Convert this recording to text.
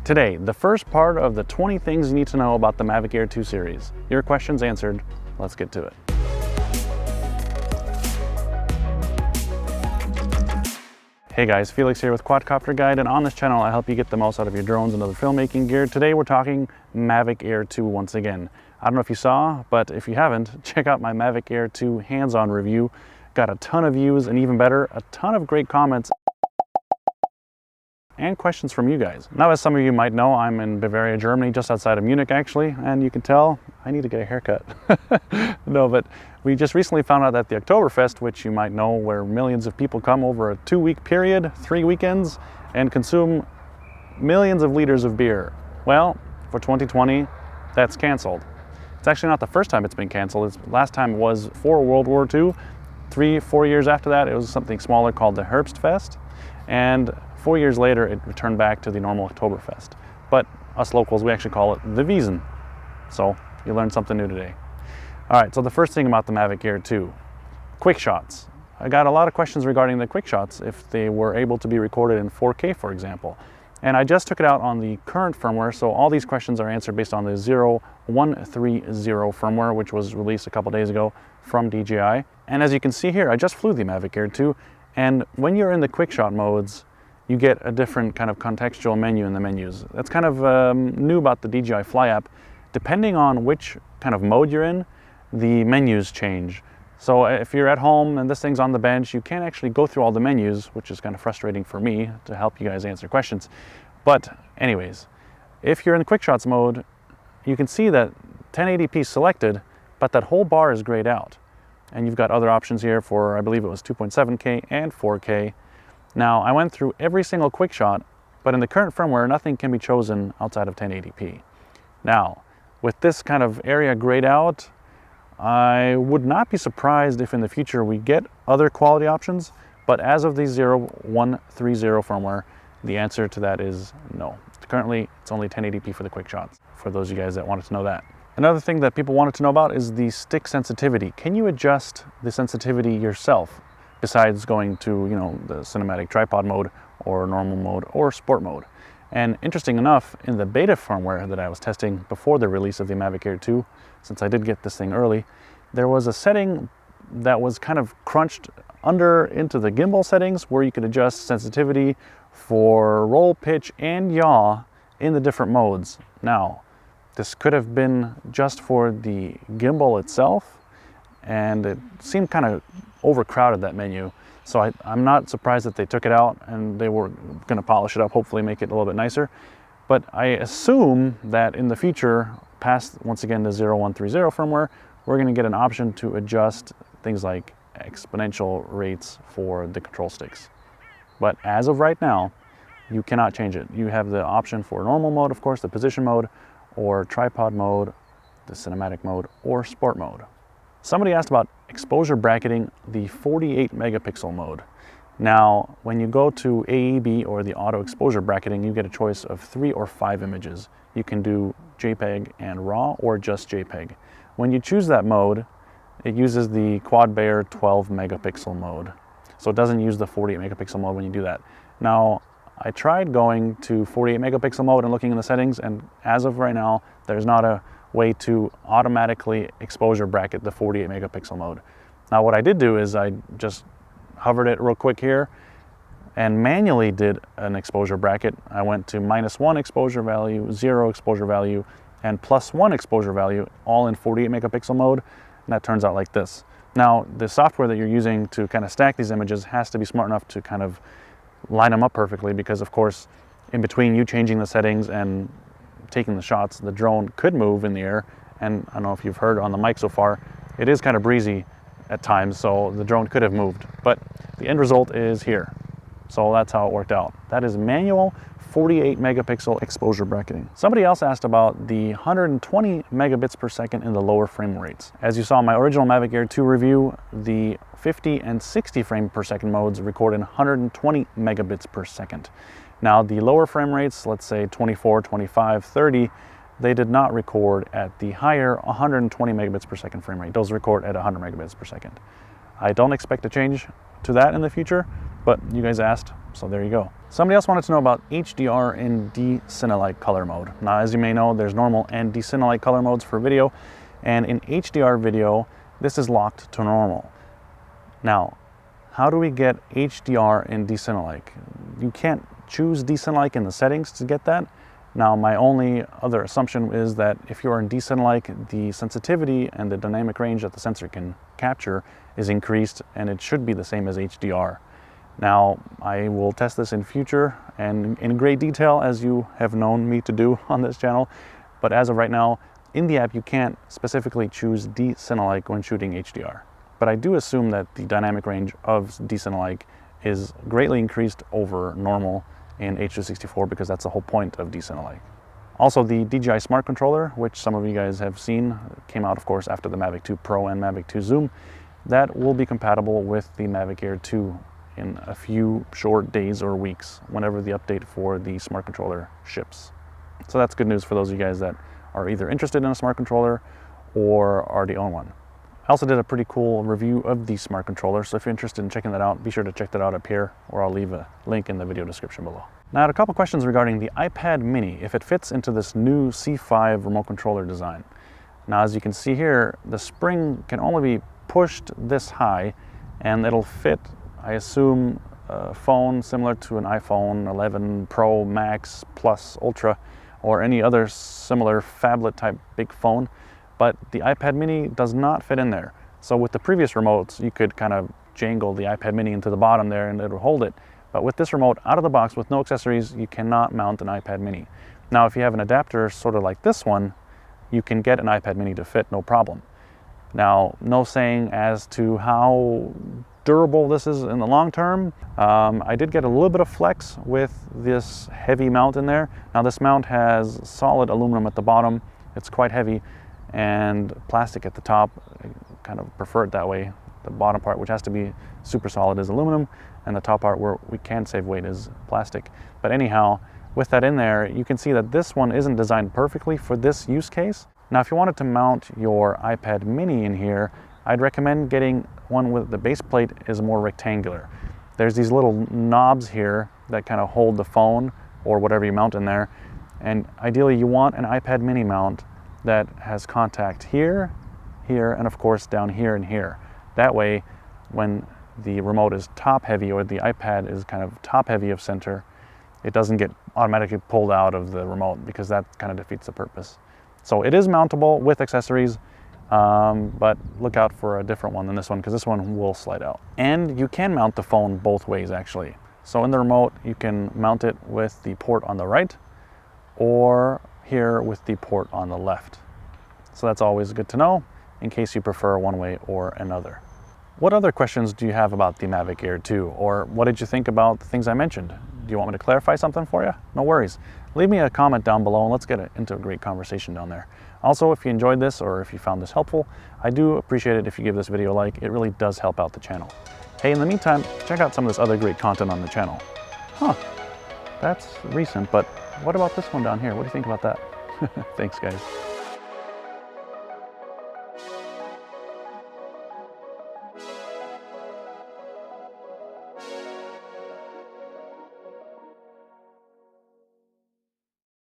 Today, the first part of the 20 things you need to know about the Mavic Air 2 series. Your questions answered, let's get to it. Hey guys, Felix here with Quadcopterguide, and on this channel I help you get the most out of your drones and other filmmaking gear. Today we're talking Mavic Air 2 once again. I don't know if you saw, but if you haven't, check out my Mavic Air 2 hands-on review. Got a ton of views, and even better, a ton of great comments and questions from you guys. Now, as some of you might know, I'm in Bavaria, Germany, just outside of Munich actually, and you can tell I need to get a haircut. No, but we just recently found out that the Oktoberfest, which you might know, where millions of people come over a 2-week period, 3 weekends, and consume millions of liters of beer. Well, for 2020, that's canceled. It's actually not the first time it's been canceled. Last time was for World War II. 3-4 years after that, it was something smaller called the Herbstfest. And 4 years later, it returned back to the normal Oktoberfest. But us locals, we actually call it the Wiesn. So you learned something new today. All right, so the first thing about the Mavic Air 2, quick shots. I got a lot of questions regarding the quick shots, if they were able to be recorded in 4K, for example. And I just took it out on the current firmware, so all these questions are answered based on the 0130 firmware, which was released a couple days ago from DJI. And as you can see here, I just flew the Mavic Air 2, and when you're in the quick shot modes, you get a different kind of contextual menu in the menus. That's kind of new about the DJI Fly app. Depending on which kind of mode you're in, the menus change. So if you're at home and this thing's on the bench, you can't actually go through all the menus, which is kind of frustrating for me to help you guys answer questions. But anyways, if you're in the quick shots mode, you can see that 1080p selected, but that whole bar is grayed out. And you've got other options here for, I believe it was 2.7K and 4K. Now, I went through every single quick shot, but in the current firmware, nothing can be chosen outside of 1080p. Now, with this kind of area grayed out, I would not be surprised if in the future we get other quality options, but as of the 0130 firmware, the answer to that is no. Currently, it's only 1080p for the quick shots, for those of you guys that wanted to know that. Another thing that people wanted to know about is the stick sensitivity. Can you adjust the sensitivity yourself, besides going to, the cinematic tripod mode or normal mode or sport mode? And interesting enough, in the beta firmware that I was testing before the release of the Mavic Air 2, since I did get this thing early, there was a setting that was kind of crunched under into the gimbal settings where you could adjust sensitivity for roll, pitch, and yaw in the different modes. Now, this could have been just for the gimbal itself, and it seemed kind of overcrowded, that menu. So I'm not surprised that they took it out, and they were going to polish it up, hopefully make it a little bit nicer. But I assume that in the future, past, once again, the 0130 firmware, we're going to get an option to adjust things like exponential rates for the control sticks. But as of right now, you cannot change it. You have the option for normal mode, of course, the position mode, or tripod mode, the cinematic mode, or sport mode. Somebody asked about exposure bracketing the 48 megapixel mode. Now, when you go to AEB or the auto exposure bracketing, you get a choice of 3 or 5 images. You can do JPEG and RAW or just JPEG. When you choose that mode, it uses the Quadcopterguide 12 megapixel mode. So it doesn't use the 48 megapixel mode when you do that. Now, I tried going to 48 megapixel mode and looking in the settings, and as of right now, there's not a way to automatically exposure bracket the 48 megapixel mode. Now, what I did do is I just hovered it real quick here and manually did an exposure bracket. I went to -1 exposure value, 0 exposure value, and +1 exposure value, all in 48 megapixel mode, and that turns out like this. Now, the software that you're using to kind of stack these images has to be smart enough to kind of line them up perfectly, because of course, in between you changing the settings and taking the shots, the drone could move in the air. And I don't know if you've heard on the mic so far, it is kind of breezy at times, so the drone could have moved, but the end result is here. So that's how it worked out. That is manual 48 megapixel exposure bracketing. Somebody else asked about the 120 megabits per second in the lower frame rates. As you saw in my original Mavic Air 2 review, the 50 and 60 frame per second modes record in 120 megabits per second. Now, the lower frame rates, let's say 24, 25, 30, they did not record at the higher 120 megabits per second frame rate. Those record at 100 megabits per second. I don't expect a change to that in the future, but you guys asked, so there you go. Somebody else wanted to know about HDR in decinelike color mode. Now, as you may know, there's normal and decinelike color modes for video, and in HDR video, this is locked to normal. Now, how do we get HDR in decinelike? You can't choose decinelike in the settings to get that. Now, my only other assumption is that if you're in decinelike, the sensitivity and the dynamic range that the sensor can capture is increased, and it should be the same as HDR. Now, I will test this in future and in great detail, as you have known me to do on this channel. But as of right now, in the app, you can't specifically choose decinelike when shooting HDR. But I do assume that the dynamic range of decinelike is greatly increased over normal in H.264 because that's the whole point of decinelike. Also, the DJI Smart Controller, which some of you guys have seen, came out, of course, after the Mavic 2 Pro and Mavic 2 Zoom. That will be compatible with the Mavic Air 2 in a few short days or weeks, whenever the update for the Smart Controller ships. So that's good news for those of you guys that are either interested in a Smart Controller or already own one. I also did a pretty cool review of the Smart Controller, so if you're interested in checking that out, be sure to check that out up here, or I'll leave a link in the video description below. Now, I had a couple questions regarding the iPad mini, if it fits into this new C5 remote controller design. Now, as you can see here, the spring can only be pushed this high, and it'll fit, I assume, a phone similar to an iPhone 11 Pro Max Plus Ultra, or any other similar phablet type big phone. But the iPad mini does not fit in there. So with the previous remotes, you could kind of jangle the iPad mini into the bottom there and it would hold it. But with this remote, out of the box with no accessories, you cannot mount an iPad mini. Now, if you have an adapter sort of like this one, you can get an iPad mini to fit, no problem. Now, no saying as to how durable this is in the long term. I did get a little bit of flex with this heavy mount in there. Now, this mount has solid aluminum at the bottom. It's quite heavy, and plastic at the top. I kind of prefer it that way. The bottom part, which has to be super solid, is aluminum, and the top part where we can save weight is plastic. But anyhow, with that in there, you can see that this one isn't designed perfectly for this use case. Now, if you wanted to mount your iPad mini in here, I'd recommend getting one with the base plate is more rectangular. There's these little knobs here that kind of hold the phone or whatever you mount in there. And ideally, you want an iPad mini mount that has contact here, here, and of course down here and here. That way, when the remote is top heavy or the iPad is kind of top heavy of center, it doesn't get automatically pulled out of the remote because that kind of defeats the purpose. So it is mountable with accessories, but look out for a different one than this one because this one will slide out. And you can mount the phone both ways actually. So in the remote, you can mount it with the port on the right or here with the port on the left. So that's always good to know in case you prefer one way or another. What other questions do you have about the Mavic Air 2? Or what did you think about the things I mentioned? Do you want me to clarify something for you? No worries. Leave me a comment down below and let's get into a great conversation down there. Also, if you enjoyed this or if you found this helpful, I do appreciate it if you give this video a like. It really does help out the channel. Hey, in the meantime, check out some of this other great content on the channel. Huh, that's recent, but what about this one down here? What do you think about that? Thanks, guys.